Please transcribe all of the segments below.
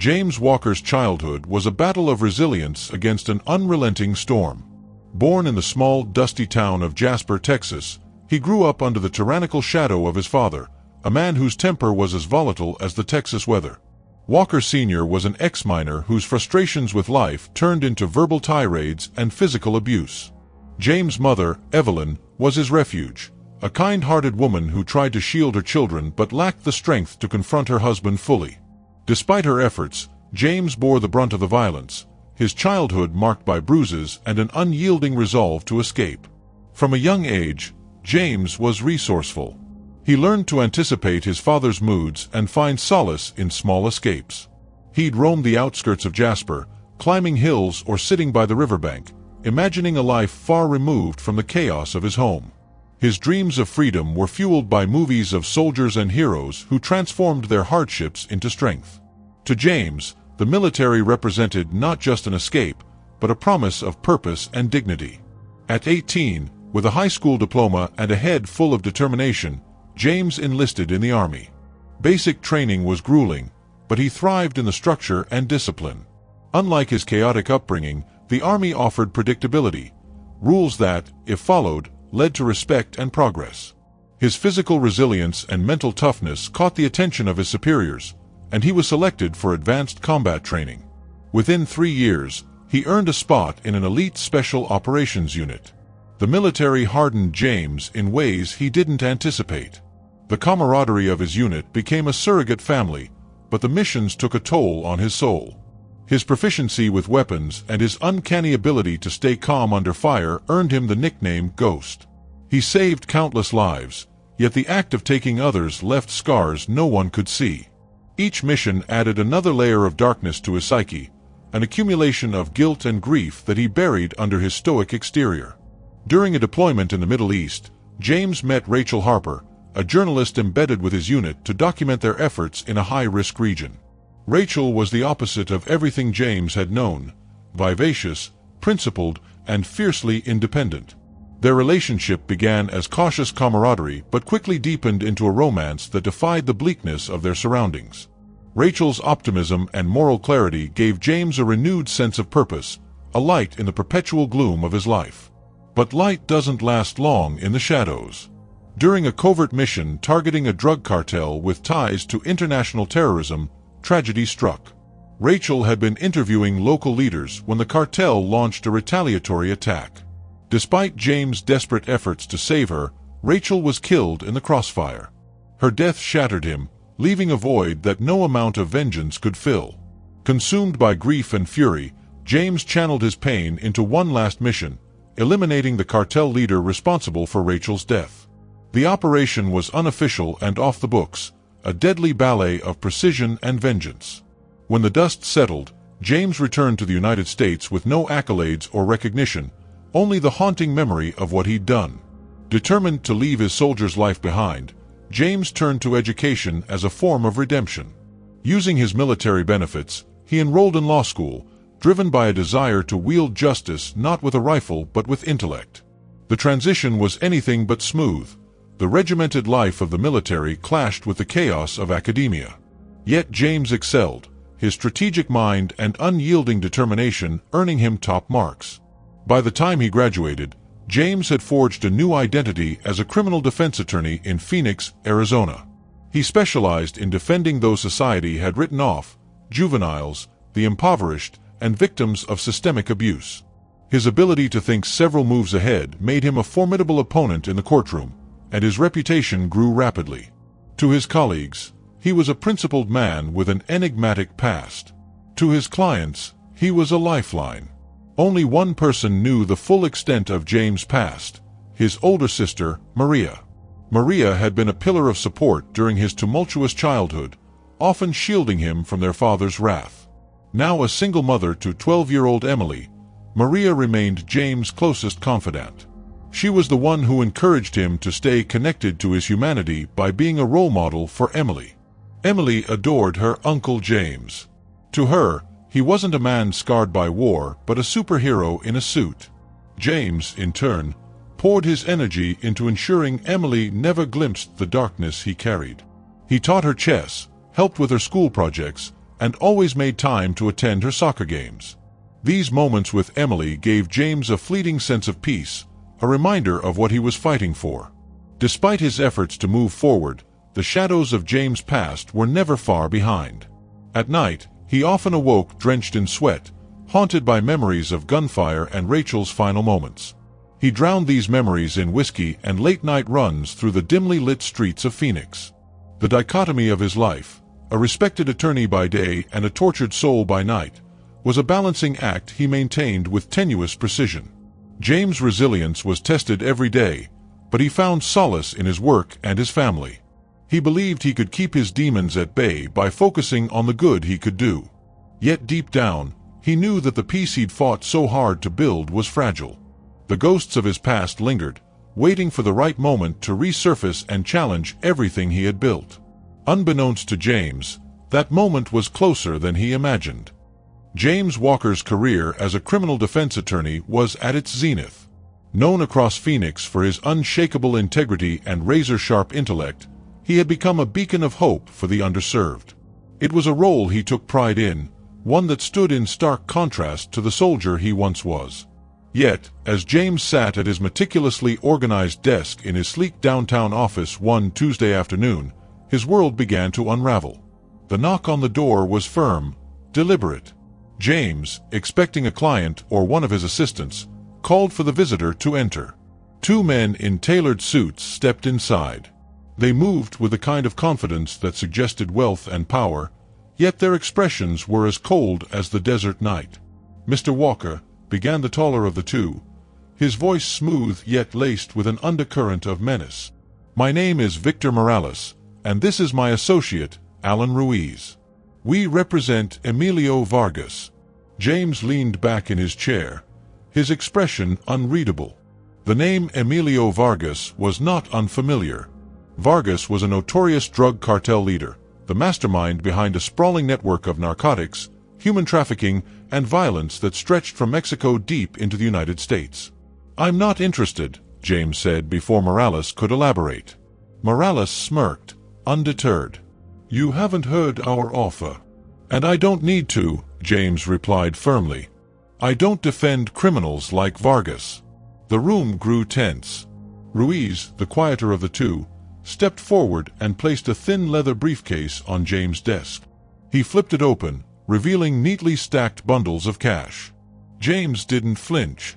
James Walker's childhood was a battle of resilience against an unrelenting storm. Born in the small, dusty town of Jasper, Texas, he grew up under the tyrannical shadow of his father, a man whose temper was as volatile as the Texas weather. Walker Sr. was an ex-miner whose frustrations with life turned into verbal tirades and physical abuse. James' mother, Evelyn, was his refuge, a kind-hearted woman who tried to shield her children but lacked the strength to confront her husband fully. Despite her efforts, James bore the brunt of the violence, his childhood marked by bruises and an unyielding resolve to escape. From a young age, James was resourceful. He learned to anticipate his father's moods and find solace in small escapes. He'd roam the outskirts of Jasper, climbing hills or sitting by the riverbank, imagining a life far removed from the chaos of his home. His dreams of freedom were fueled by movies of soldiers and heroes who transformed their hardships into strength. To James, the military represented not just an escape, but a promise of purpose and dignity. At 18, with a high school diploma and a head full of determination, James enlisted in the Army. Basic training was grueling, but he thrived in the structure and discipline. Unlike his chaotic upbringing, the Army offered predictability, rules that, if followed, led to respect and progress. His physical resilience and mental toughness caught the attention of his superiors, and he was selected for advanced combat training. Within 3 years, he earned a spot in an elite special operations unit. The military hardened James in ways he didn't anticipate. The camaraderie of his unit became a surrogate family, but the missions took a toll on his soul. His proficiency with weapons and his uncanny ability to stay calm under fire earned him the nickname Ghost. He saved countless lives, yet the act of taking others left scars no one could see. Each mission added another layer of darkness to his psyche, an accumulation of guilt and grief that he buried under his stoic exterior. During a deployment in the Middle East, James met Rachel Harper, a journalist embedded with his unit to document their efforts in a high-risk region. Rachel was the opposite of everything James had known, vivacious, principled, and fiercely independent. Their relationship began as cautious camaraderie but quickly deepened into a romance that defied the bleakness of their surroundings. Rachel's optimism and moral clarity gave James a renewed sense of purpose, a light in the perpetual gloom of his life. But light doesn't last long in the shadows. During a covert mission targeting a drug cartel with ties to international terrorism, tragedy struck. Rachel had been interviewing local leaders when the cartel launched a retaliatory attack. Despite James' desperate efforts to save her, Rachel was killed in the crossfire. Her death shattered him, leaving a void that no amount of vengeance could fill. Consumed by grief and fury, James channeled his pain into one last mission, eliminating the cartel leader responsible for Rachel's death. The operation was unofficial and off the books, a deadly ballet of precision and vengeance. When the dust settled, James returned to the United States with no accolades or recognition, only the haunting memory of what he'd done. Determined to leave his soldier's life behind, James turned to education as a form of redemption. Using his military benefits, he enrolled in law school, driven by a desire to wield justice not with a rifle but with intellect. The transition was anything but smooth. The regimented life of the military clashed with the chaos of academia. Yet James excelled, his strategic mind and unyielding determination earning him top marks. By the time he graduated, James had forged a new identity as a criminal defense attorney in Phoenix, Arizona. He specialized in defending those society had written off: juveniles, the impoverished, and victims of systemic abuse. His ability to think several moves ahead made him a formidable opponent in the courtroom, and his reputation grew rapidly. To his colleagues, he was a principled man with an enigmatic past. To his clients, he was a lifeline. Only one person knew the full extent of James' past: his older sister, Maria. Maria had been a pillar of support during his tumultuous childhood, often shielding him from their father's wrath. Now a single mother to 12-year-old Emily, Maria remained James' closest confidant. She was the one who encouraged him to stay connected to his humanity by being a role model for Emily. Emily adored her Uncle James. To her, he wasn't a man scarred by war, but a superhero in a suit. James, in turn, poured his energy into ensuring Emily never glimpsed the darkness he carried. He taught her chess, helped with her school projects, and always made time to attend her soccer games. These moments with Emily gave James a fleeting sense of peace, a reminder of what he was fighting for. Despite his efforts to move forward, the shadows of James' past were never far behind. At night, he often awoke drenched in sweat, haunted by memories of gunfire and Rachel's final moments. He drowned these memories in whiskey and late-night runs through the dimly lit streets of Phoenix. The dichotomy of his life, a respected attorney by day and a tortured soul by night, was a balancing act he maintained with tenuous precision. James' resilience was tested every day, but he found solace in his work and his family. He believed he could keep his demons at bay by focusing on the good he could do. Yet deep down, he knew that the peace he'd fought so hard to build was fragile. The ghosts of his past lingered, waiting for the right moment to resurface and challenge everything he had built. Unbeknownst to James, that moment was closer than he imagined. James Walker's career as a criminal defense attorney was at its zenith. Known across Phoenix for his unshakable integrity and razor-sharp intellect, he had become a beacon of hope for the underserved. It was a role he took pride in, one that stood in stark contrast to the soldier he once was. Yet, as James sat at his meticulously organized desk in his sleek downtown office one Tuesday afternoon, his world began to unravel. The knock on the door was firm, deliberate. James, expecting a client or one of his assistants, called for the visitor to enter. Two men in tailored suits stepped inside. They moved with a kind of confidence that suggested wealth and power, yet their expressions were as cold as the desert night. "Mr. Walker," began the taller of the two, his voice smooth yet laced with an undercurrent of menace. "My name is Victor Morales, and this is my associate, Alan Ruiz. We represent Emilio Vargas." James leaned back in his chair, his expression unreadable. The name Emilio Vargas was not unfamiliar. Vargas was a notorious drug cartel leader, the mastermind behind a sprawling network of narcotics, human trafficking, and violence that stretched from Mexico deep into the United States. "I'm not interested," James said before Morales could elaborate. Morales smirked, undeterred. "You haven't heard our offer." "And I don't need to," James replied firmly. "I don't defend criminals like Vargas." The room grew tense. Ruiz, the quieter of the two, stepped forward and placed a thin leather briefcase on James' desk. He flipped it open, revealing neatly stacked bundles of cash. James didn't flinch.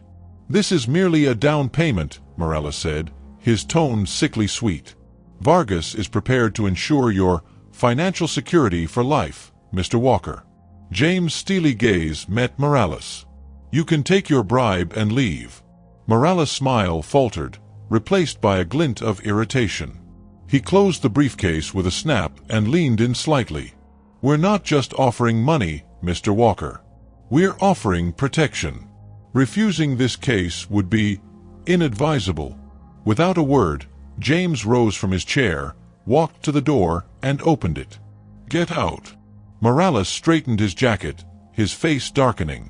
"This is merely a down payment," Morales said, his tone sickly sweet. "Vargas is prepared to ensure your financial security for life, Mr. Walker." James' steely gaze met Morales. "You can take your bribe and leave." Morales' smile faltered, replaced by a glint of irritation. He closed the briefcase with a snap and leaned in slightly. "We're not just offering money, Mr. Walker. We're offering protection. Refusing this case would be inadvisable." Without a word, James rose from his chair, walked to the door, and opened it. "Get out." Morales straightened his jacket, his face darkening.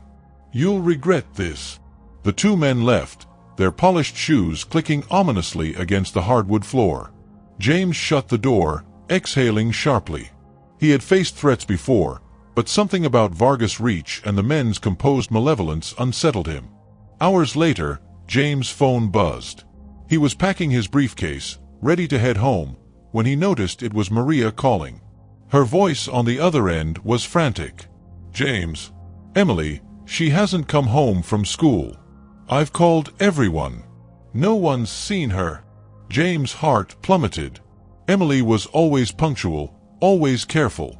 "You'll regret this." The two men left, their polished shoes clicking ominously against the hardwood floor. James shut the door, exhaling sharply. He had faced threats before, but something about Vargas' reach and the men's composed malevolence unsettled him. Hours later, James' phone buzzed. He was packing his briefcase, ready to head home, when he noticed it was Maria calling. Her voice on the other end was frantic. "James. Emily, she hasn't come home from school. I've called everyone. No one's seen her." James' heart plummeted. Emily was always punctual, always careful.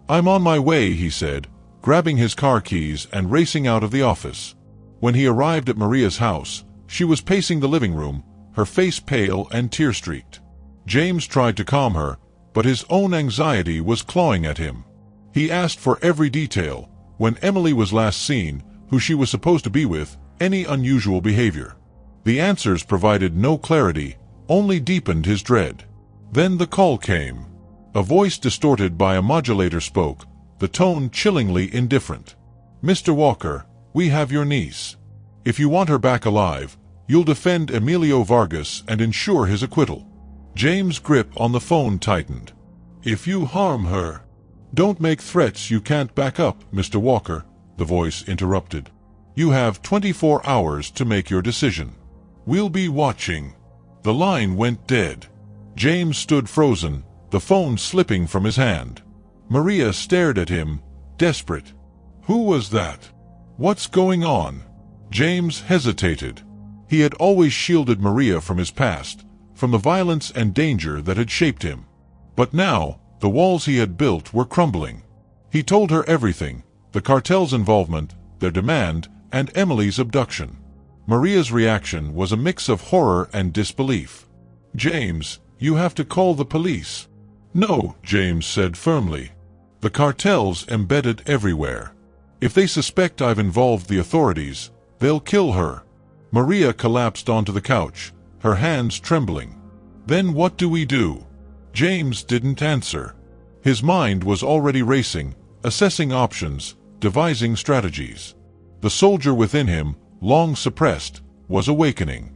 "I'm on my way," he said, grabbing his car keys and racing out of the office. When he arrived at Maria's house, she was pacing the living room, her face pale and tear-streaked. James tried to calm her, but his own anxiety was clawing at him. He asked for every detail: when Emily was last seen, who she was supposed to be with, any unusual behavior. The answers provided no clarity, only deepened his dread. Then the call came. A voice distorted by a modulator spoke, the tone chillingly indifferent. "Mr. Walker, we have your niece. If you want her back alive, you'll defend Emilio Vargas and ensure his acquittal." James' grip on the phone tightened. "If you harm her..." "Don't make threats you can't back up, Mr. Walker," the voice interrupted. "You have 24 hours to make your decision. We'll be watching." The line went dead. James stood frozen, the phone slipping from his hand. Maria stared at him, desperate. Who was that? What's going on? James hesitated. He had always shielded Maria from his past, from the violence and danger that had shaped him. But now, the walls he had built were crumbling. He told her everything, the cartel's involvement, their demand, and Emily's abduction. Maria's reaction was a mix of horror and disbelief. "James, you have to call the police." "No," James said firmly. "The cartel's embedded everywhere. If they suspect I've involved the authorities, they'll kill her." Maria collapsed onto the couch, her hands trembling. "Then what do we do?" James didn't answer. His mind was already racing, assessing options, devising strategies. The soldier within him, long suppressed, was awakening.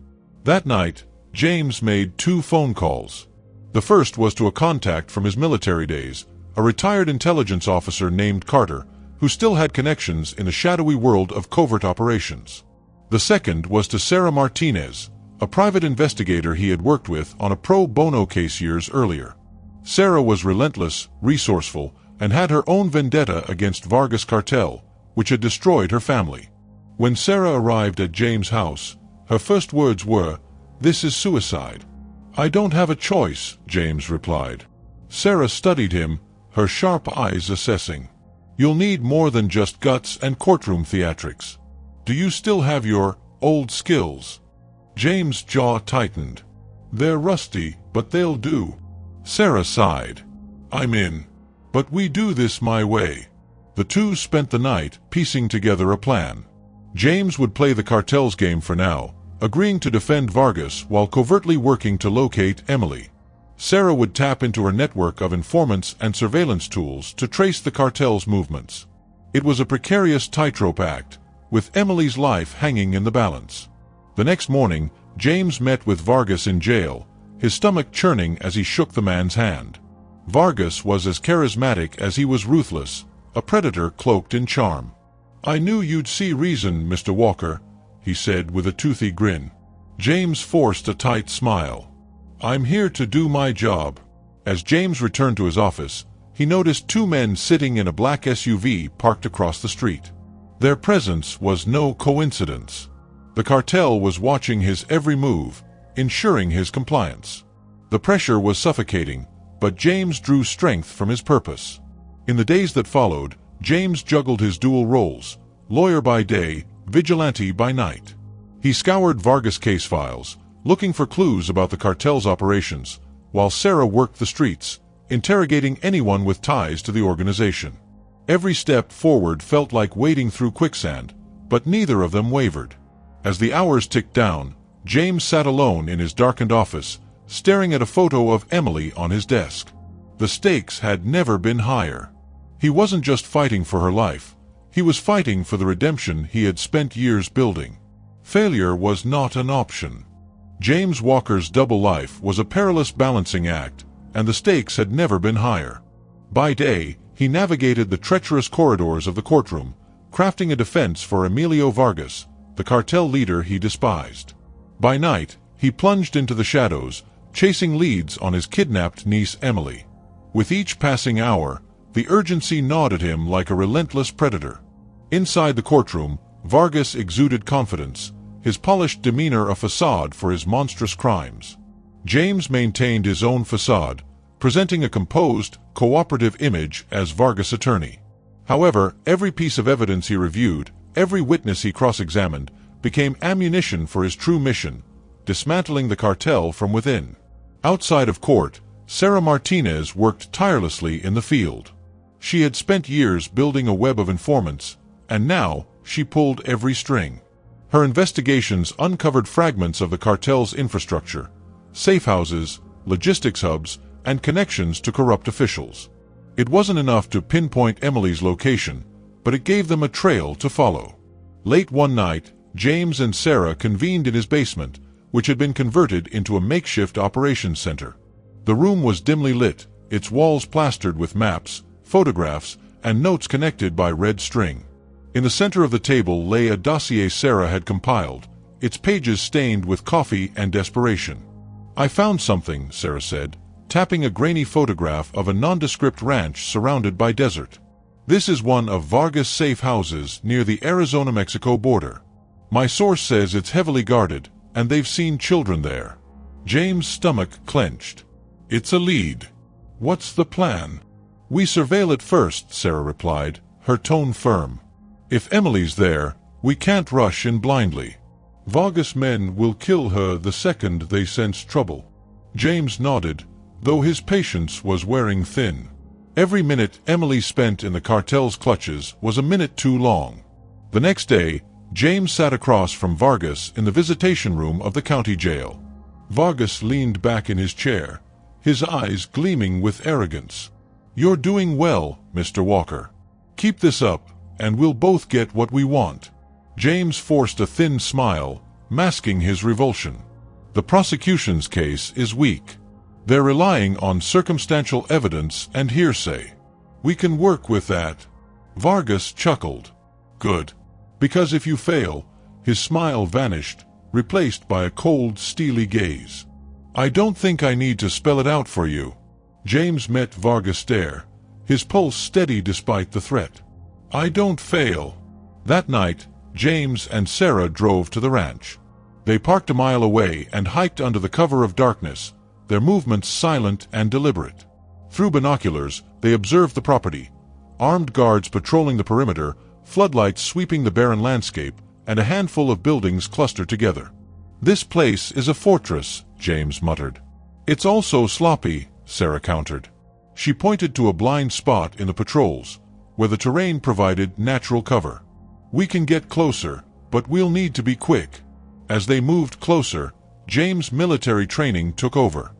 That night, James made 2 phone calls. The first was to a contact from his military days, a retired intelligence officer named Carter, who still had connections in the shadowy world of covert operations. The second was to Sarah Martinez, a private investigator he had worked with on a pro bono case years earlier. Sarah was relentless, resourceful, and had her own vendetta against Vargas Cartel, which had destroyed her family. When Sarah arrived at James' house, her first words were, "This is suicide." "I don't have a choice," James replied. Sarah studied him, her sharp eyes assessing. "You'll need more than just guts and courtroom theatrics. Do you still have your old skills?" James' jaw tightened. "They're rusty, but they'll do." Sarah sighed. "I'm in. But we do this my way." The two spent the night piecing together a plan. James would play the cartel's game for now, agreeing to defend Vargas while covertly working to locate Emily. Sarah would tap into her network of informants and surveillance tools to trace the cartel's movements. It was a precarious tightrope act, with Emily's life hanging in the balance. The next morning, James met with Vargas in jail, his stomach churning as he shook the man's hand. Vargas was as charismatic as he was ruthless, a predator cloaked in charm. "I knew you'd see reason, Mr. Walker," he said with a toothy grin. James forced a tight smile. "I'm here to do my job." As James returned to his office, he noticed 2 men sitting in a black SUV parked across the street. Their presence was no coincidence. The cartel was watching his every move, ensuring his compliance. The pressure was suffocating, but James drew strength from his purpose. In the days that followed, James juggled his dual roles, lawyer by day, vigilante by night. He scoured Vargas case files, looking for clues about the cartel's operations, while Sarah worked the streets, interrogating anyone with ties to the organization. Every step forward felt like wading through quicksand, but neither of them wavered. As the hours ticked down, James sat alone in his darkened office, staring at a photo of Emily on his desk. The stakes had never been higher. He wasn't just fighting for her life, he was fighting for the redemption he had spent years building. Failure was not an option. James Walker's double life was a perilous balancing act, and the stakes had never been higher. By day, he navigated the treacherous corridors of the courtroom, crafting a defense for Emilio Vargas, the cartel leader he despised. By night, he plunged into the shadows, chasing leads on his kidnapped niece Emily. With each passing hour, the urgency gnawed at him like a relentless predator. Inside the courtroom, Vargas exuded confidence, his polished demeanor a facade for his monstrous crimes. James maintained his own facade, presenting a composed, cooperative image as Vargas' attorney. However, every piece of evidence he reviewed, every witness he cross-examined, became ammunition for his true mission, dismantling the cartel from within. Outside of court, Sarah Martinez worked tirelessly in the field. She had spent years building a web of informants, and now she pulled every string. Her investigations uncovered fragments of the cartel's infrastructure, safe houses, logistics hubs, and connections to corrupt officials. It wasn't enough to pinpoint Emily's location, but it gave them a trail to follow. Late one night, James and Sarah convened in his basement, which had been converted into a makeshift operations center. The room was dimly lit, its walls plastered with maps, photographs, and notes connected by red string. In the center of the table lay a dossier Sarah had compiled, its pages stained with coffee and desperation. "I found something," Sarah said, tapping a grainy photograph of a nondescript ranch surrounded by desert. "This is one of Vargas' safe houses near the Arizona-Mexico border. My source says it's heavily guarded, and they've seen children there." James' stomach clenched. "It's a lead. What's the plan?" "We surveil it first," Sarah replied, her tone firm. "If Emily's there, we can't rush in blindly. Vargas' men will kill her the second they sense trouble." James nodded, though his patience was wearing thin. Every minute Emily spent in the cartel's clutches was a minute too long. The next day, James sat across from Vargas in the visitation room of the county jail. Vargas leaned back in his chair, his eyes gleaming with arrogance. "You're doing well, Mr. Walker. Keep this up, and we'll both get what we want." James forced a thin smile, masking his revulsion. "The prosecution's case is weak. They're relying on circumstantial evidence and hearsay. We can work with that." Vargas chuckled. "Good. Because if you fail," his smile vanished, replaced by a cold, steely gaze. "I don't think I need to spell it out for you." James met Vargas' stare, his pulse steady despite the threat. "I don't fail." That night, James and Sarah drove to the ranch. They parked a mile away and hiked under the cover of darkness, their movements silent and deliberate. Through binoculars, they observed the property, armed guards patrolling the perimeter, floodlights sweeping the barren landscape, and a handful of buildings clustered together. "This place is a fortress," James muttered. "It's also sloppy," Sarah countered. She pointed to a blind spot in the patrols, where the terrain provided natural cover. "We can get closer, but we'll need to be quick." As they moved closer, James' military training took over.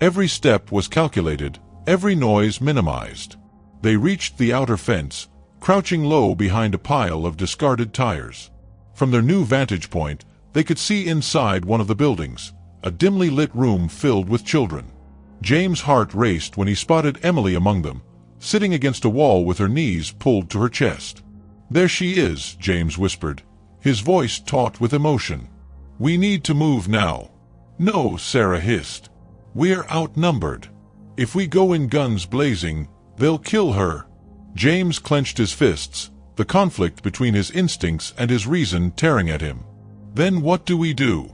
Every step was calculated, every noise minimized. They reached the outer fence, crouching low behind a pile of discarded tires. From their new vantage point, they could see inside one of the buildings, a dimly lit room filled with children. James' heart raced when he spotted Emily among them, sitting against a wall with her knees pulled to her chest. "There she is," James whispered, his voice taut with emotion. "We need to move now." "No," Sarah hissed. "We're outnumbered. If we go in guns blazing, they'll kill her." James clenched his fists, the conflict between his instincts and his reason tearing at him. "Then what do we do?"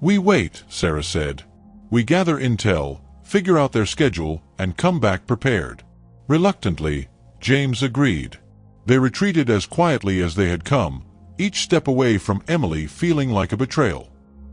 "We wait," Sarah said. "We gather intel, figure out their schedule, and come back prepared." Reluctantly, James agreed. They retreated as quietly as they had come, each step away from Emily feeling like a betrayal.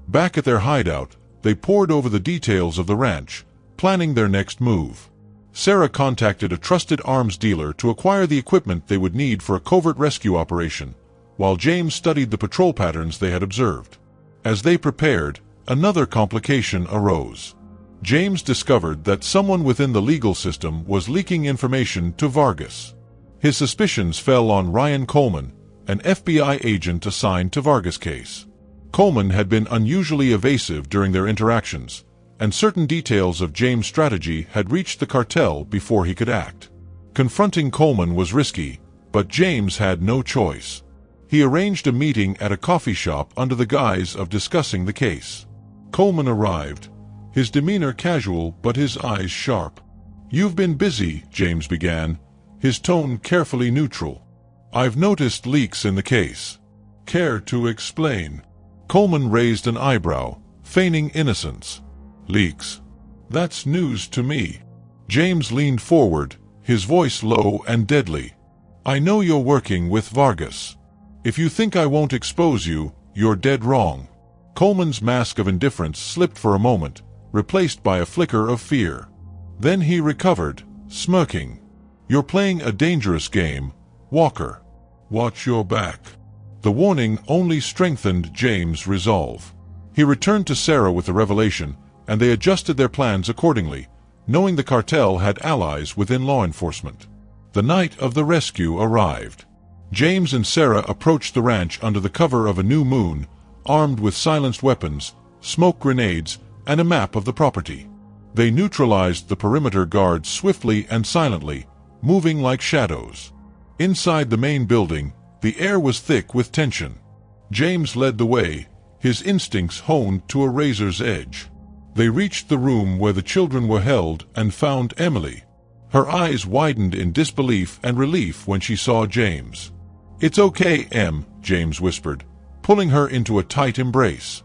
Back at their hideout, they pored over the details of the ranch, planning their next move. Sarah contacted a trusted arms dealer to acquire the equipment they would need for a covert rescue operation, while James studied the patrol patterns they had observed. As they prepared, another complication arose. James discovered that someone within the legal system was leaking information to Vargas. His suspicions fell on Ryan Coleman, an FBI agent assigned to Vargas' case. Coleman had been unusually evasive during their interactions, and certain details of James' strategy had reached the cartel before he could act. Confronting Coleman was risky, but James had no choice. He arranged a meeting at a coffee shop under the guise of discussing the case. Coleman arrived, his demeanor casual but his eyes sharp. "You've been busy," James began, his tone carefully neutral. "I've noticed leaks in the case. Care to explain?" Coleman raised an eyebrow, feigning innocence. "Leaks? That's news to me." James leaned forward, his voice low and deadly. "I know you're working with Vargas. If you think I won't expose you, you're dead wrong." Coleman's mask of indifference slipped for a moment, replaced by a flicker of fear. Then he recovered, smirking. "You're playing a dangerous game, Walker. Watch your back." The warning only strengthened James' resolve. He returned to Sarah with the revelation, and they adjusted their plans accordingly, knowing the cartel had allies within law enforcement. The night of the rescue arrived. James and Sarah approached the ranch under the cover of a new moon, armed with silenced weapons, smoke grenades, and a map of the property. They neutralized the perimeter guards swiftly and silently, moving like shadows. Inside the main building, the air was thick with tension. James led the way, his instincts honed to a razor's edge. They reached the room where the children were held and found Emily. Her eyes widened in disbelief and relief when she saw James. "It's okay, Em," James whispered, pulling her into a tight embrace.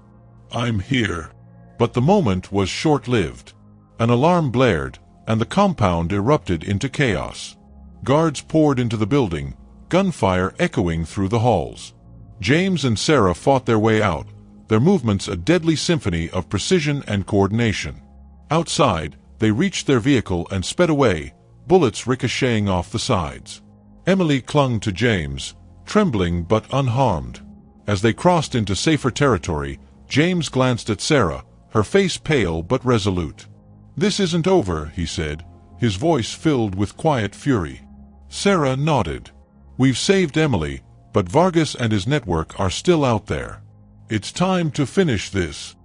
"I'm here." But the moment was short-lived. An alarm blared, and the compound erupted into chaos. Guards poured into the building, gunfire echoing through the halls. James and Sarah fought their way out, their movements a deadly symphony of precision and coordination. Outside, they reached their vehicle and sped away, bullets ricocheting off the sides. Emily clung to James, trembling but unharmed. As they crossed into safer territory, James glanced at Sarah, her face pale but resolute. "This isn't over," he said, his voice filled with quiet fury. Sarah nodded. "We've saved Emily, but Vargas and his network are still out there. It's time to finish this."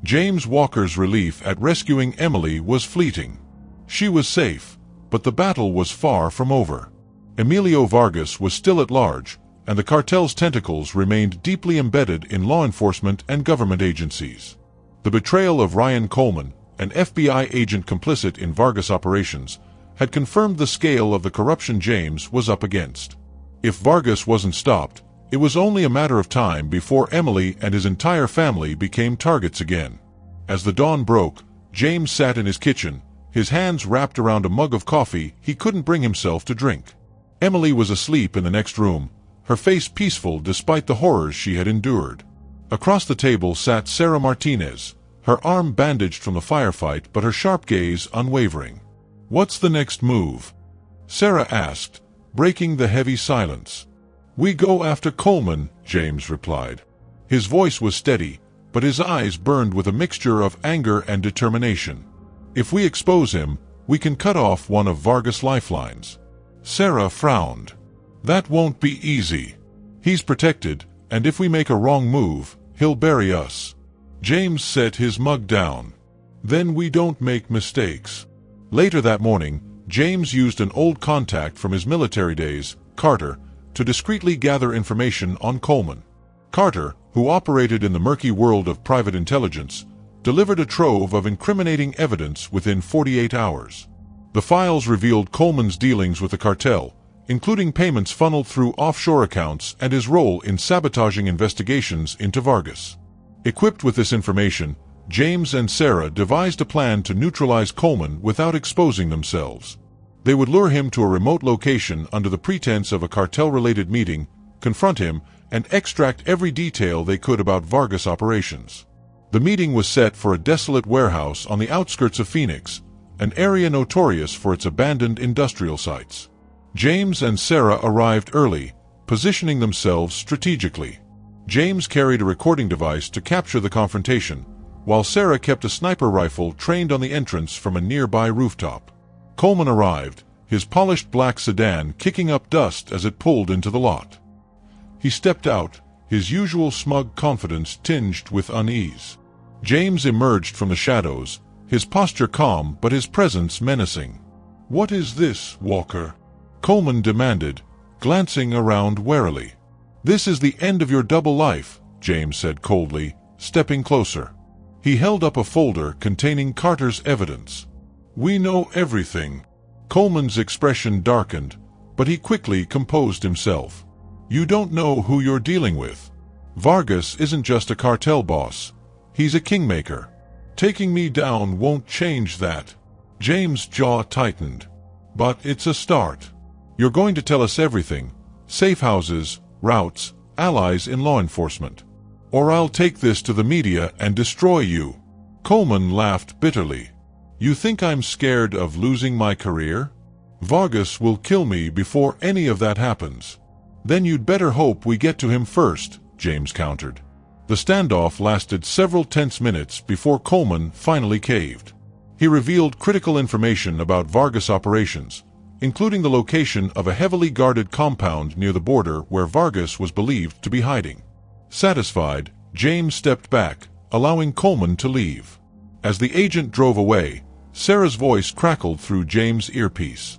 James Walker's relief at rescuing Emily was fleeting. She was safe, but the battle was far from over. Emilio Vargas was still at large, and the cartel's tentacles remained deeply embedded in law enforcement and government agencies. The betrayal of Ryan Coleman, an FBI agent complicit in Vargas operations, had confirmed the scale of the corruption James was up against. If Vargas wasn't stopped, it was only a matter of time before Emily and his entire family became targets again. As the dawn broke, James sat in his kitchen, his hands wrapped around a mug of coffee he couldn't bring himself to drink. Emily was asleep in the next room, her face peaceful despite the horrors she had endured. Across the table sat Sarah Martinez, her arm bandaged from the firefight but her sharp gaze unwavering. "What's the next move?" Sarah asked, breaking the heavy silence. "We go after Coleman," James replied. His voice was steady, but his eyes burned with a mixture of anger and determination. "If we expose him, we can cut off one of Vargas' lifelines." Sarah frowned. "That won't be easy. He's protected, and if we make a wrong move, he'll bury us." James set his mug down. "Then we don't make mistakes." Later that morning, James used an old contact from his military days, Carter, to discreetly gather information on Coleman. Carter, who operated in the murky world of private intelligence, delivered a trove of incriminating evidence within 48 hours. The files revealed Coleman's dealings with the cartel, including payments funneled through offshore accounts and his role in sabotaging investigations into Vargas. Equipped with this information, James and Sarah devised a plan to neutralize Coleman without exposing themselves. They would lure him to a remote location under the pretense of a cartel-related meeting, confront him, and extract every detail they could about Vargas operations. The meeting was set for a desolate warehouse on the outskirts of Phoenix, an area notorious for its abandoned industrial sites. James and Sarah arrived early, positioning themselves strategically. James carried a recording device to capture the confrontation, while Sarah kept a sniper rifle trained on the entrance from a nearby rooftop. Coleman arrived, his polished black sedan kicking up dust as it pulled into the lot. He stepped out, his usual smug confidence tinged with unease. James emerged from the shadows, his posture calm but his presence menacing. "What is this, Walker?" Coleman demanded, glancing around warily. "This is the end of your double life," James said coldly, stepping closer. He held up a folder containing Carter's evidence. "We know everything." Coleman's expression darkened, but he quickly composed himself. "You don't know who you're dealing with. Vargas isn't just a cartel boss. He's a kingmaker. Taking me down won't change that." James' jaw tightened. "But it's a start. You're going to tell us everything. Safe houses, routes, allies in law enforcement. Or I'll take this to the media and destroy you." Coleman laughed bitterly. "You think I'm scared of losing my career? Vargas will kill me before any of that happens." "Then you'd better hope we get to him first," James countered. The standoff lasted several tense minutes before Coleman finally caved. He revealed critical information about Vargas operations, including the location of a heavily guarded compound near the border where Vargas was believed to be hiding. Satisfied, James stepped back, allowing Coleman to leave. As the agent drove away, Sarah's voice crackled through James' earpiece.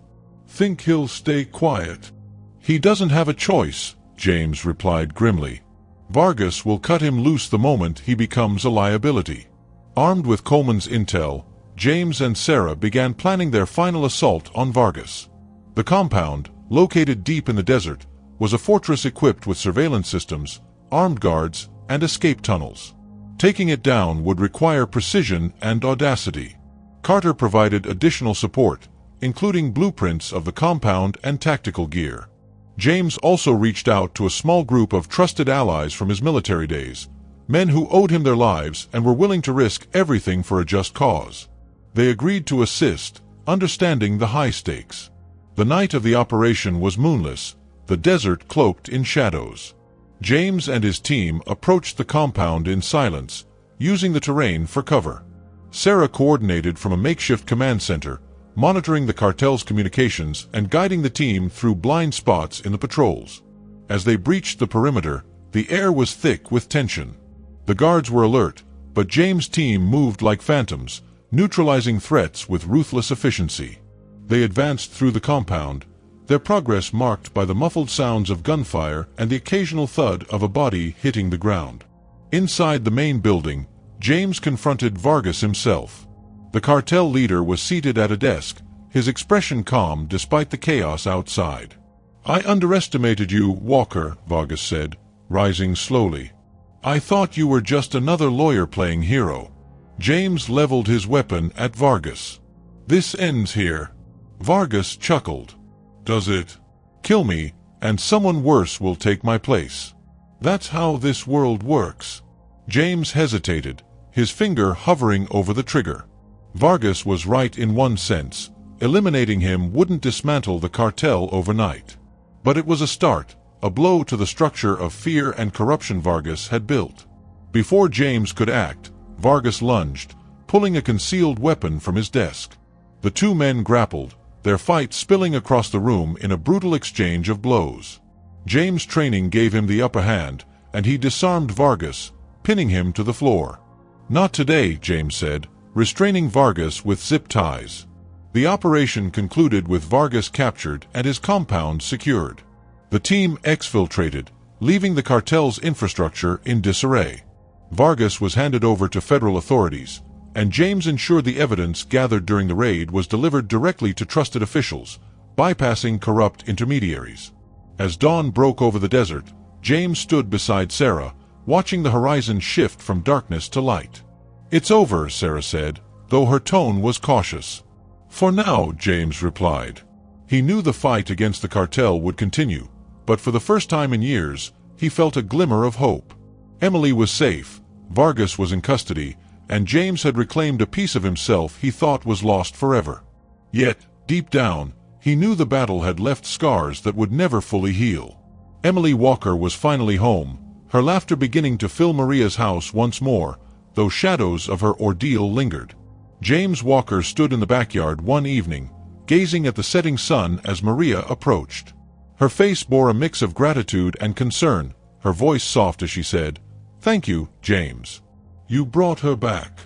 Think he'll stay quiet? He doesn't have a choice, James replied grimly. Vargas will cut him loose the moment he becomes a liability. Armed with Coleman's intel, James and Sarah began planning their final assault on Vargas. The compound, located deep in the desert, was a fortress equipped with surveillance systems, armed guards, and escape tunnels. Taking it down would require precision and audacity. Carter provided additional support, including blueprints of the compound and tactical gear. James also reached out to a small group of trusted allies from his military days, men who owed him their lives and were willing to risk everything for a just cause. They agreed to assist, understanding the high stakes. The night of the operation was moonless, the desert cloaked in shadows. James and his team approached the compound in silence, using the terrain for cover. Sarah coordinated from a makeshift command center, monitoring the cartel's communications and guiding the team through blind spots in the patrols. As they breached the perimeter, the air was thick with tension. The guards were alert, but James' team moved like phantoms, neutralizing threats with ruthless efficiency. They advanced through the compound, their progress marked by the muffled sounds of gunfire and the occasional thud of a body hitting the ground. Inside the main building, James confronted Vargas himself. The cartel leader was seated at a desk, his expression calm despite the chaos outside. "I underestimated you, Walker," Vargas said, rising slowly. "I thought you were just another lawyer playing hero." James leveled his weapon at Vargas. "This ends here." Vargas chuckled. "Does it? Kill me, and someone worse will take my place. That's how this world works." James hesitated, his finger hovering over the trigger. Vargas was right in one sense. Eliminating him wouldn't dismantle the cartel overnight. But it was a start, a blow to the structure of fear and corruption Vargas had built. Before James could act, Vargas lunged, pulling a concealed weapon from his desk. The two men grappled, their fight spilling across the room in a brutal exchange of blows. James' training gave him the upper hand, and he disarmed Vargas, pinning him to the floor. "Not today," James said, restraining Vargas with zip ties. The operation concluded with Vargas captured and his compound secured. The team exfiltrated, leaving the cartel's infrastructure in disarray. Vargas was handed over to federal authorities, and James ensured the evidence gathered during the raid was delivered directly to trusted officials, bypassing corrupt intermediaries. As dawn broke over the desert, James stood beside Sarah, watching the horizon shift from darkness to light. "It's over," Sarah said, though her tone was cautious. "For now," James replied. He knew the fight against the cartel would continue, but for the first time in years, he felt a glimmer of hope. Emily was safe, Vargas was in custody, and James had reclaimed a piece of himself he thought was lost forever. Yet, deep down, he knew the battle had left scars that would never fully heal. Emily Walker was finally home, her laughter beginning to fill Maria's house once more, though shadows of her ordeal lingered. James Walker stood in the backyard one evening, gazing at the setting sun as Maria approached. Her face bore a mix of gratitude and concern, her voice soft as she said, "Thank you, James. You brought her back."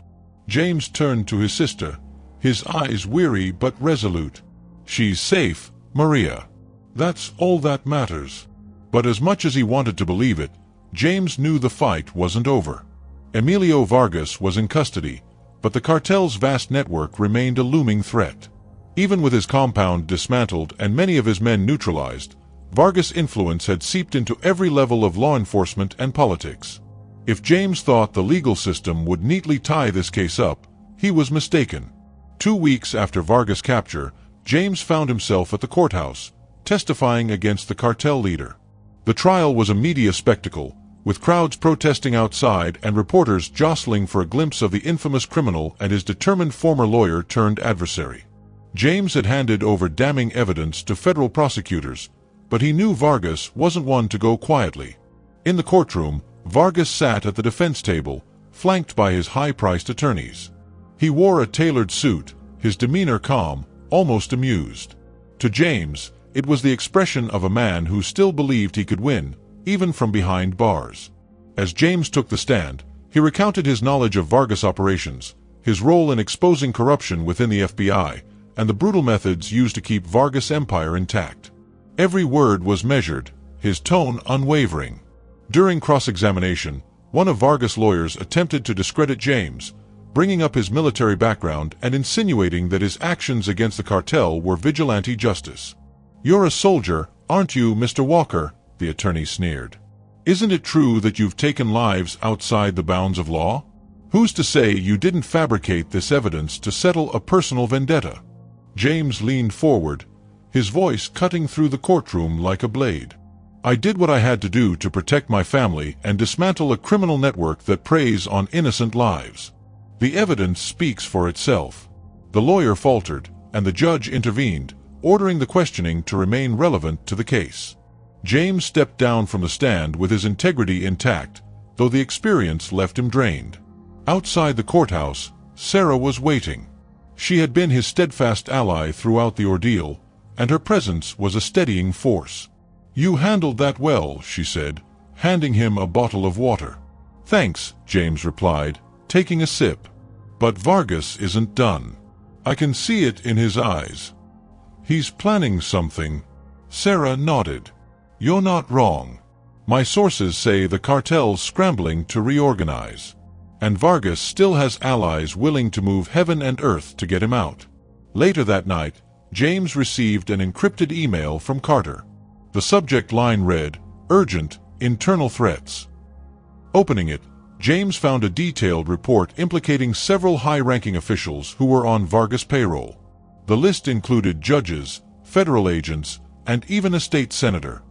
James turned to his sister, his eyes weary but resolute. "She's safe, Maria. That's all that matters." But as much as he wanted to believe it, James knew the fight wasn't over. Emilio Vargas was in custody, but the cartel's vast network remained a looming threat. Even with his compound dismantled and many of his men neutralized, Vargas' influence had seeped into every level of law enforcement and politics. If James thought the legal system would neatly tie this case up, he was mistaken. 2 weeks after Vargas' capture, James found himself at the courthouse, testifying against the cartel leader. The trial was a media spectacle, with crowds protesting outside and reporters jostling for a glimpse of the infamous criminal and his determined former lawyer turned adversary. James had handed over damning evidence to federal prosecutors, but he knew Vargas wasn't one to go quietly. In the courtroom, Vargas sat at the defense table, flanked by his high-priced attorneys. He wore a tailored suit, his demeanor calm, almost amused. To James, it was the expression of a man who still believed he could win, even from behind bars. As James took the stand, he recounted his knowledge of Vargas' operations, his role in exposing corruption within the FBI, and the brutal methods used to keep Vargas' empire intact. Every word was measured, his tone unwavering. During cross-examination, one of Vargas' lawyers attempted to discredit James, bringing up his military background and insinuating that his actions against the cartel were vigilante justice. "You're a soldier, aren't you, Mr. Walker?" the attorney sneered. "Isn't it true that you've taken lives outside the bounds of law? Who's to say you didn't fabricate this evidence to settle a personal vendetta?" James leaned forward, his voice cutting through the courtroom like a blade. "I did what I had to do to protect my family and dismantle a criminal network that preys on innocent lives. The evidence speaks for itself." The lawyer faltered, and the judge intervened, ordering the questioning to remain relevant to the case. James stepped down from the stand with his integrity intact, though the experience left him drained. Outside the courthouse, Sarah was waiting. She had been his steadfast ally throughout the ordeal, and her presence was a steadying force. "You handled that well," she said, handing him a bottle of water. "Thanks," James replied, taking a sip. "But Vargas isn't done. I can see it in his eyes. He's planning something." Sarah nodded. "You're not wrong. My sources say the cartel's scrambling to reorganize. And Vargas still has allies willing to move heaven and earth to get him out." Later that night, James received an encrypted email from Carter. The subject line read, "Urgent, internal threats." Opening it, James found a detailed report implicating several high-ranking officials who were on Vargas' payroll. The list included judges, federal agents, and even a state senator.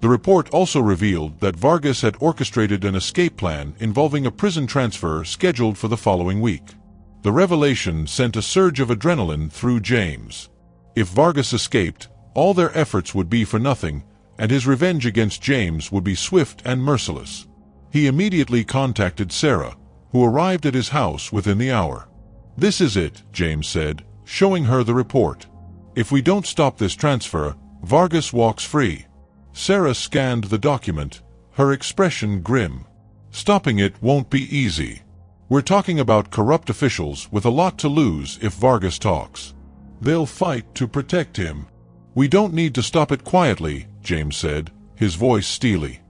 The report also revealed that Vargas had orchestrated an escape plan involving a prison transfer scheduled for the following week. The revelation sent a surge of adrenaline through James. If Vargas escaped, all their efforts would be for nothing, and his revenge against James would be swift and merciless. He immediately contacted Sarah, who arrived at his house within the hour. "This is it," James said, showing her the report. "If we don't stop this transfer, Vargas walks free." Sarah scanned the document, her expression grim. "Stopping it won't be easy. We're talking about corrupt officials with a lot to lose if Vargas talks. They'll fight to protect him." "We don't need to stop it quietly," James said, his voice steely.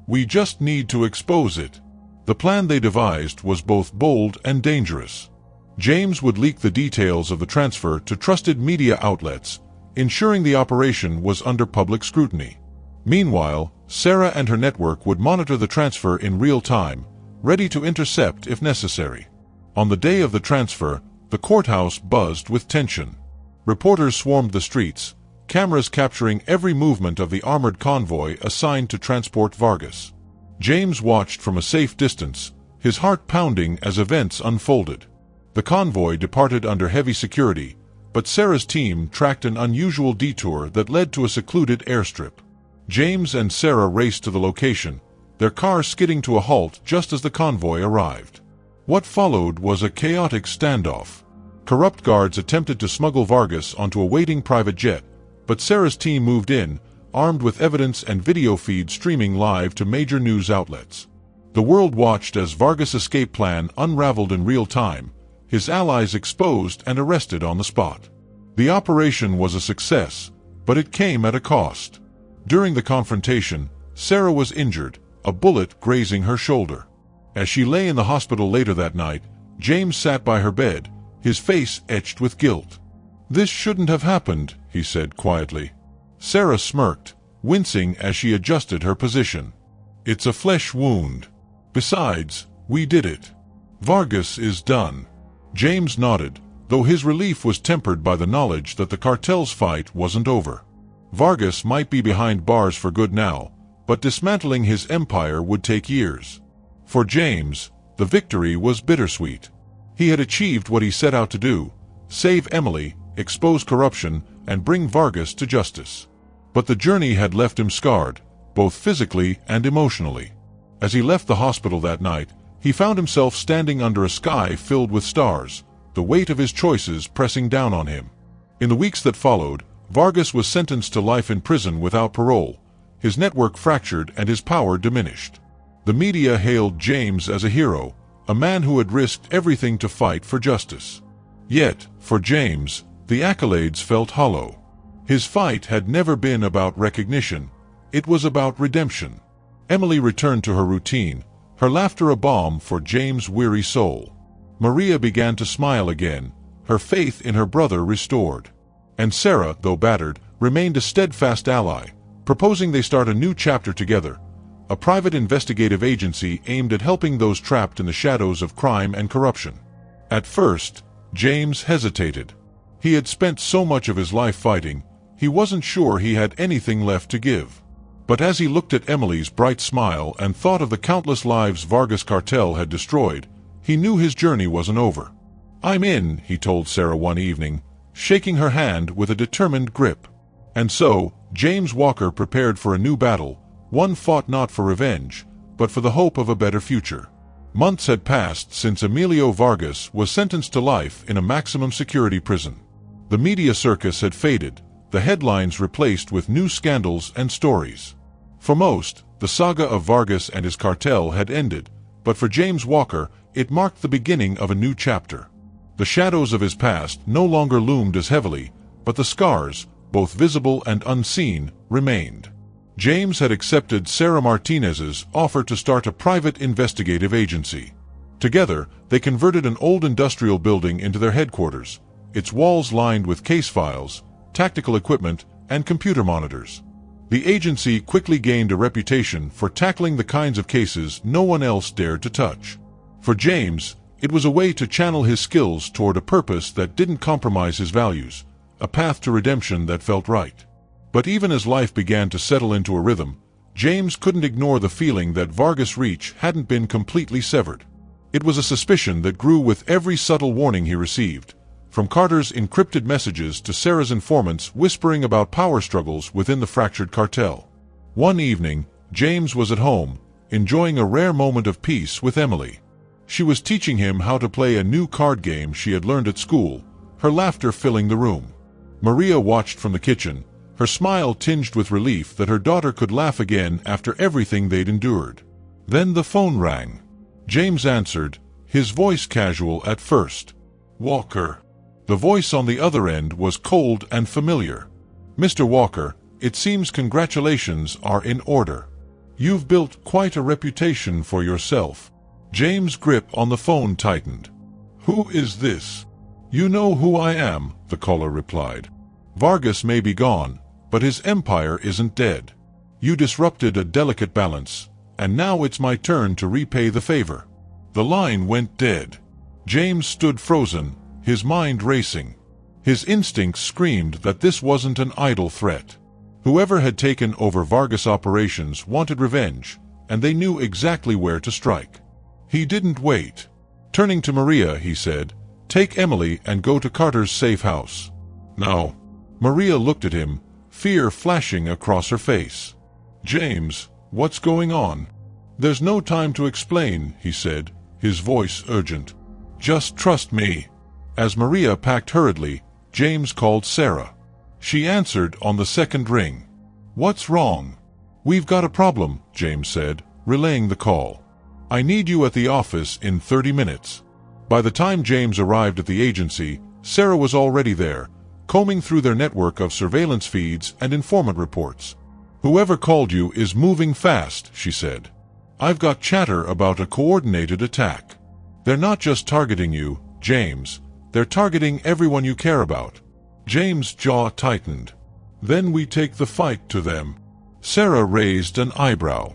"We just need to expose it." The plan they devised was both bold and dangerous. James would leak the details of the transfer to trusted media outlets, ensuring the operation was under public scrutiny. Meanwhile, Sarah and her network would monitor the transfer in real time, ready to intercept if necessary. On the day of the transfer, the courthouse buzzed with tension. Reporters swarmed the streets, cameras capturing every movement of the armored convoy assigned to transport Vargas. James watched from a safe distance, his heart pounding as events unfolded. The convoy departed under heavy security, but Sarah's team tracked an unusual detour that led to a secluded airstrip. James and Sarah raced to the location, their car skidding to a halt just as the convoy arrived. What followed was a chaotic standoff. Corrupt guards attempted to smuggle Vargas onto a waiting private jet, but Sarah's team moved in, armed with evidence and video feeds streaming live to major news outlets. The world watched as Vargas' escape plan unraveled in real time, his allies exposed and arrested on the spot. The operation was a success, but it came at a cost. During the confrontation, Sarah was injured, a bullet grazing her shoulder. As she lay in the hospital later that night, James sat by her bed, his face etched with guilt. "This shouldn't have happened," he said quietly. Sarah smirked, wincing as she adjusted her position. "It's a flesh wound. Besides, we did it. Vargas is done." James nodded, though his relief was tempered by the knowledge that the cartel's fight wasn't over. Vargas might be behind bars for good now, but dismantling his empire would take years. For James, the victory was bittersweet. He had achieved what he set out to do: save Emily, expose corruption, and bring Vargas to justice. But the journey had left him scarred, both physically and emotionally. As he left the hospital that night, he found himself standing under a sky filled with stars, the weight of his choices pressing down on him. In the weeks that followed, Vargas was sentenced to life in prison without parole, his network fractured and his power diminished. The media hailed James as a hero, a man who had risked everything to fight for justice. Yet, for James, The accolades felt hollow. His fight had never been about recognition. It was about redemption. Emily returned to her routine, her laughter a balm for James' weary soul. Maria began to smile again, her faith in her brother restored. And Sarah, though battered, remained a steadfast ally, proposing they start a new chapter together, a private investigative agency aimed at helping those trapped in the shadows of crime and corruption. At first, James hesitated. He had spent so much of his life fighting, he wasn't sure he had anything left to give. But as he looked at Emily's bright smile and thought of the countless lives Vargas Cartel had destroyed, he knew his journey wasn't over. "I'm in," he told Sarah one evening, shaking her hand with a determined grip. And so, James Walker prepared for a new battle, one fought not for revenge, but for the hope of a better future. Months had passed since Emilio Vargas was sentenced to life in a maximum security prison. The media circus had faded, the headlines replaced with new scandals and stories. For most, the saga of Vargas and his cartel had ended, but for James Walker, it marked the beginning of a new chapter. The shadows of his past no longer loomed as heavily, but the scars, both visible and unseen, remained. James had accepted Sarah Martinez's offer to start a private investigative agency. Together, they converted an old industrial building into their headquarters, its walls lined with case files, tactical equipment, and computer monitors. The agency quickly gained a reputation for tackling the kinds of cases no one else dared to touch. For James, it was a way to channel his skills toward a purpose that didn't compromise his values, a path to redemption that felt right. But even as life began to settle into a rhythm, James couldn't ignore the feeling that Vargas' reach hadn't been completely severed. It was a suspicion that grew with every subtle warning he received, from Carter's encrypted messages to Sarah's informants whispering about power struggles within the fractured cartel. One evening, James was at home, enjoying a rare moment of peace with Emily. She was teaching him how to play a new card game she had learned at school, her laughter filling the room. Maria watched from the kitchen, her smile tinged with relief that her daughter could laugh again after everything they'd endured. Then the phone rang. James answered, his voice casual at first. "Walker." The voice on the other end was cold and familiar. "Mr. Walker, it seems congratulations are in order. You've built quite a reputation for yourself." James' grip on the phone tightened. "Who is this?" "You know who I am," the caller replied. "Vargas may be gone, but his empire isn't dead. You disrupted a delicate balance, and now it's my turn to repay the favor." The line went dead. James stood frozen, his mind racing. His instincts screamed that this wasn't an idle threat. Whoever had taken over Vargas' operations wanted revenge, and they knew exactly where to strike. He didn't wait. Turning to Maria, he said, "Take Emily and go to Carter's safe house." "Now." Maria looked at him, fear flashing across her face. "James, what's going on?" "There's no time to explain," he said, his voice urgent. "Just trust me." As Maria packed hurriedly, James called Sarah. She answered on the second ring. "What's wrong?" "We've got a problem," James said, relaying the call. "I need you at the office in 30 minutes. By the time James arrived at the agency, Sarah was already there, combing through their network of surveillance feeds and informant reports. "Whoever called you is moving fast," she said. "I've got chatter about a coordinated attack. They're not just targeting you, James. They're targeting everyone you care about." James' jaw tightened. "Then we take the fight to them." Sarah raised an eyebrow.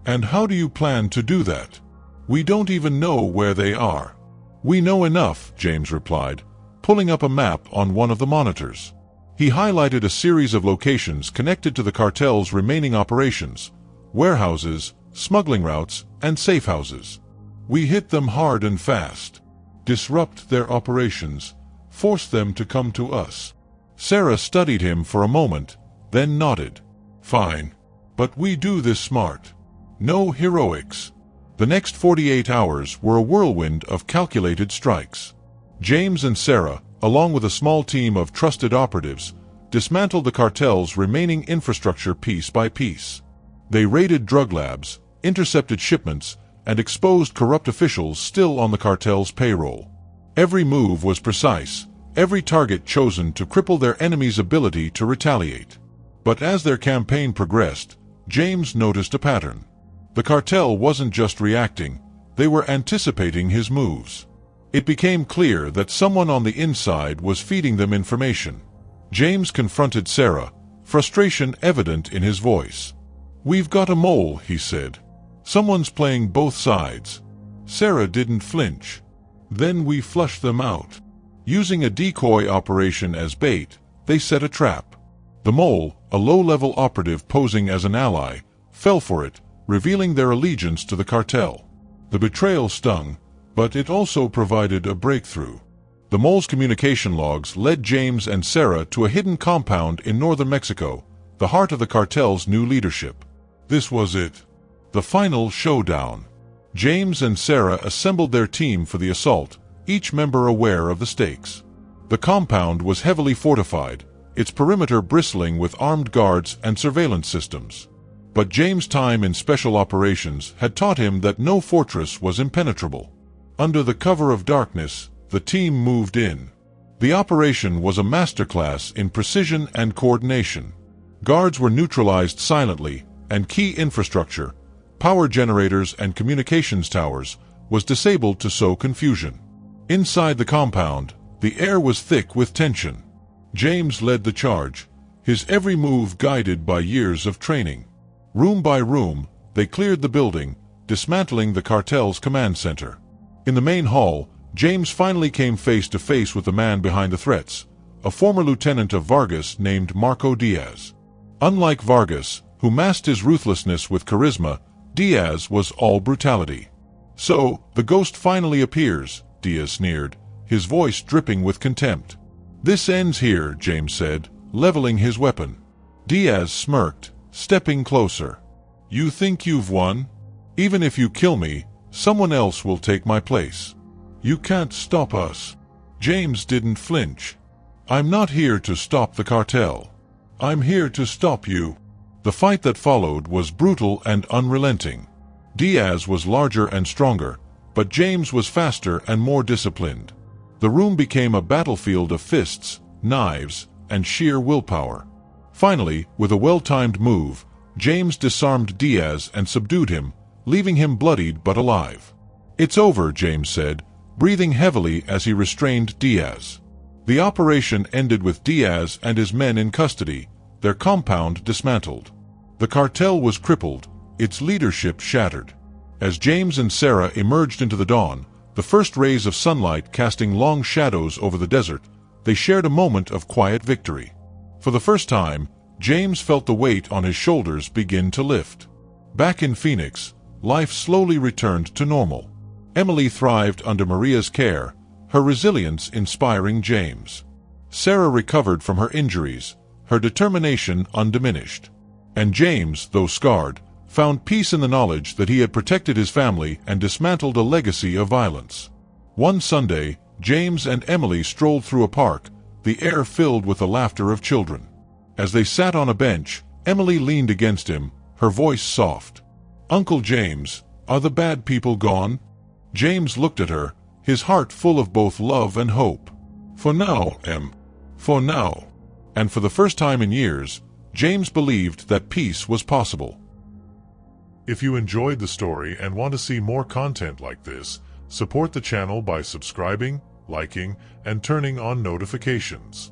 "And how do you plan to do that? We don't even know where they are." "We know enough," James replied, pulling up a map on one of the monitors. He highlighted a series of locations connected to the cartel's remaining operations: warehouses, smuggling routes, and safe houses. "We hit them hard and fast. Disrupt their operations. Force them to come to us." Sarah studied him for a moment, then nodded. "Fine. But we do this smart. No heroics." The next 48 hours were a whirlwind of calculated strikes. James and Sarah, along with a small team of trusted operatives, dismantled the cartel's remaining infrastructure piece by piece. They raided drug labs, intercepted shipments, and exposed corrupt officials still on the cartel's payroll. Every move was precise, every target chosen to cripple their enemy's ability to retaliate. But as their campaign progressed, James noticed a pattern. The cartel wasn't just reacting, they were anticipating his moves. It became clear that someone on the inside was feeding them information. James confronted Sarah, frustration evident in his voice. "We've got a mole," he said. "Someone's playing both sides." Sarah didn't flinch. "Then we flushed them out. Using a decoy operation as bait, they set a trap." The mole, a low-level operative posing as an ally, fell for it, revealing their allegiance to the cartel. The betrayal stung, but it also provided a breakthrough. The mole's communication logs led James and Sarah to a hidden compound in northern Mexico, the heart of the cartel's new leadership. This was it. The final showdown. James and Sarah assembled their team for the assault, each member aware of the stakes. The compound was heavily fortified, its perimeter bristling with armed guards and surveillance systems. But James' time in special operations had taught him that no fortress was impenetrable. Under the cover of darkness, the team moved in. The operation was a masterclass in precision and coordination. Guards were neutralized silently, and key infrastructure, power generators and communications towers, was disabled to sow confusion. Inside the compound, the air was thick with tension. James led the charge, his every move guided by years of training. Room by room, they cleared the building, dismantling the cartel's command center. In the main hall, James finally came face to face with the man behind the threats, a former lieutenant of Vargas named Marco Diaz. Unlike Vargas, who masked his ruthlessness with charisma, Diaz was all brutality. "So, the ghost finally appears," Diaz sneered, his voice dripping with contempt. "This ends here," James said, leveling his weapon. Diaz smirked, stepping closer. "You think you've won? Even if you kill me, someone else will take my place. You can't stop us." James didn't flinch. "I'm not here to stop the cartel. I'm here to stop you." The fight that followed was brutal and unrelenting. Diaz was larger and stronger, but James was faster and more disciplined. The room became a battlefield of fists, knives, and sheer willpower. Finally, with a well-timed move, James disarmed Diaz and subdued him, leaving him bloodied but alive. "It's over," James said, breathing heavily as he restrained Diaz. The operation ended with Diaz and his men in custody, their compound dismantled. The cartel was crippled, its leadership shattered. As James and Sarah emerged into the dawn, the first rays of sunlight casting long shadows over the desert, they shared a moment of quiet victory. For the first time, James felt the weight on his shoulders begin to lift. Back in Phoenix, life slowly returned to normal. Emily thrived under Maria's care, her resilience inspiring James. Sarah recovered from her injuries, her determination undiminished. And James, though scarred, found peace in the knowledge that he had protected his family and dismantled a legacy of violence. One Sunday, James and Emily strolled through a park, the air filled with the laughter of children. As they sat on a bench, Emily leaned against him, her voice soft. "Uncle James, are the bad people gone?" James looked at her, his heart full of both love and hope. "For now, Em. For now." And for the first time in years, James believed that peace was possible. If you enjoyed the story and want to see more content like this, support the channel by subscribing, liking, and turning on notifications.